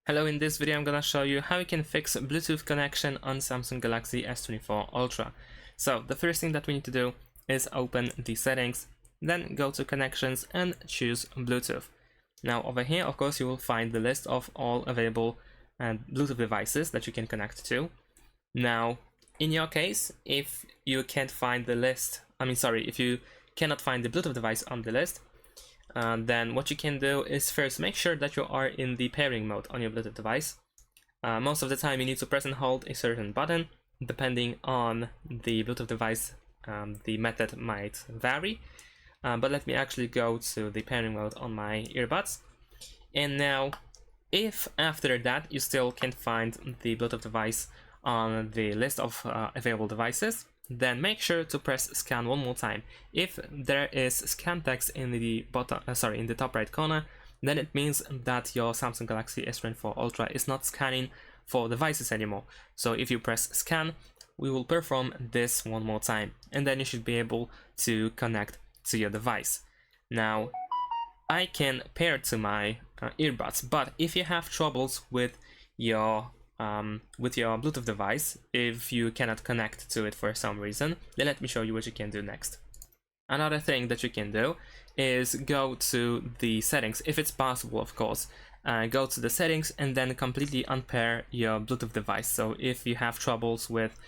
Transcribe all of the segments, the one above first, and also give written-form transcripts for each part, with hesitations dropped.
Hello, in this video I'm gonna show you how you can fix Bluetooth connection on Samsung Galaxy S24 Ultra. So the first thing that we need to do is open the settings, then go to connections and choose Bluetooth. Now over here, of course, you will find the list of all available Bluetooth devices that you can connect to. Now, in your case, if you can't find the list, if you cannot find the Bluetooth device on the list, then what you can do is first make sure that you are in the pairing mode on your Bluetooth device. Most of the time you need to press and hold a certain button. Depending on the Bluetooth device, the method might vary. But let me actually go to the pairing mode on my earbuds. And now, if after that you still can't find the Bluetooth device on the list of available devices, then make sure to press scan one more time. If there is scan text in the in the top right corner, then it means that your Samsung Galaxy S24 Ultra is not scanning for devices anymore. So if you press scan, we will perform this one more time, and then you should be able to connect to your device. Now, I can pair it to my earbuds, but if you have troubles with your Bluetooth device, if you cannot connect to it for some reason, then let me show you what you can do next. Another thing that you can do is go to the settings, if it's possible, of course. Go to the settings and then completely unpair your Bluetooth device. So if you have troubles with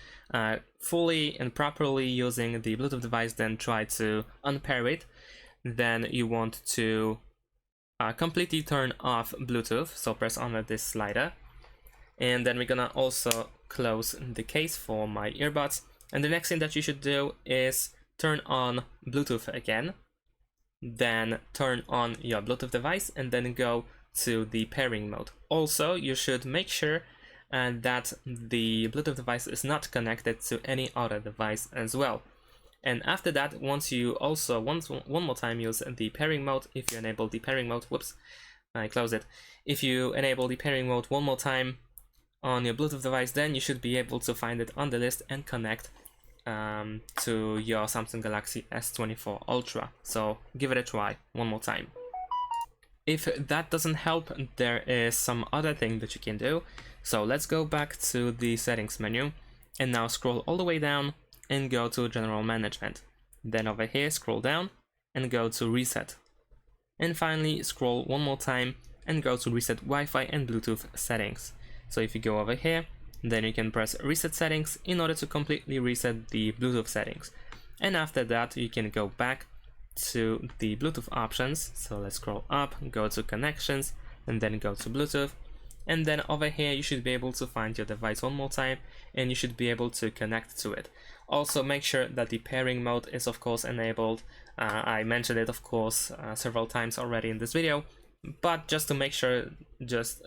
fully and properly using the Bluetooth device, then try to unpair it. Then you want to completely turn off Bluetooth, so press on this slider. And then we're gonna also close the case for my earbuds. And the next thing that you should do is turn on Bluetooth again, then turn on your Bluetooth device, and then go to the pairing mode. Also, you should make sure that the Bluetooth device is not connected to any other device as well. And after that, once you also one more time use the pairing mode, if you enable the pairing mode, whoops, I close it. If you enable the pairing mode one more time on your Bluetooth device, then you should be able to find it on the list and connect to your Samsung Galaxy S24 Ultra. So give it a try one more time. If that doesn't help, there is some other thing that you can do. So let's go back to the settings menu and now scroll all the way down and go to general management. Then over here scroll down and go to reset. And finally scroll one more time and go to reset Wi-Fi and Bluetooth settings. So if you go over here, then you can press reset settings in order to completely reset the Bluetooth settings. And after that, you can go back to the Bluetooth options. So let's scroll up, go to connections, and then go to Bluetooth. And then over here, you should be able to find your device one more time, and you should be able to connect to it. Also, make sure that the pairing mode is, of course, enabled. I mentioned it, of course, several times already in this video, but just to make sure, just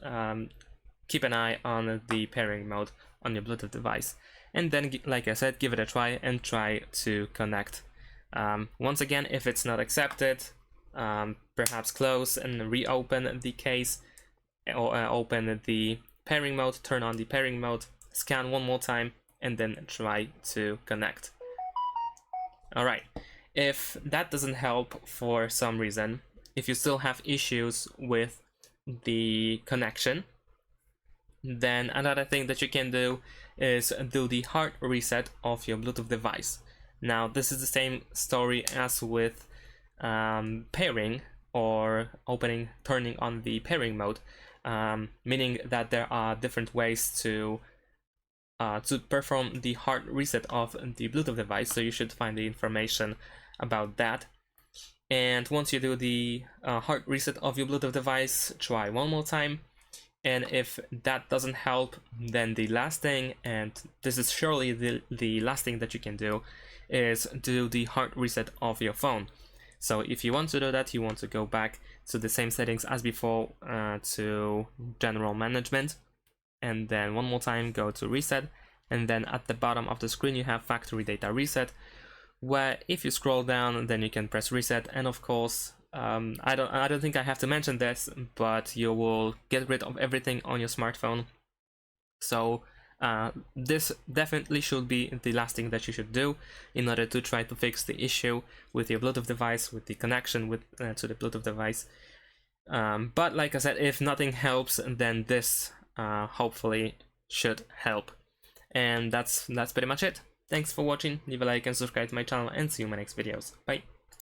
keep an eye on the pairing mode on your Bluetooth device. And then, like I said, give it a try and try to connect. Once again, if it's not accepted, perhaps close and reopen the case, or open the pairing mode, turn on the pairing mode, scan one more time, and then try to connect. Alright, if that doesn't help for some reason, if you still have issues with the connection, then another thing that you can do is do the hard reset of your Bluetooth device. Now, this is the same story as with pairing or turning on the pairing mode, meaning that there are different ways to perform the hard reset of the Bluetooth device. So you should find the information about that. And once you do the hard reset of your Bluetooth device, try one more time. And if that doesn't help, then the last thing, and this is surely the last thing that you can do, is do the hard reset of your phone. So if you want to do that, you want to go back to the same settings as before, to general management, and then one more time go to reset, and then at the bottom of the screen you have factory data reset, where if you scroll down, then you can press reset, and of course, I don't think I have to mention this, but you will get rid of everything on your smartphone. So this definitely should be the last thing that you should do in order to try to fix the issue with your Bluetooth device, with the connection to the Bluetooth device. But like I said, if nothing helps, then this hopefully should help. And that's pretty much it. Thanks for watching, leave a like and subscribe to my channel, and see you in my next videos. Bye!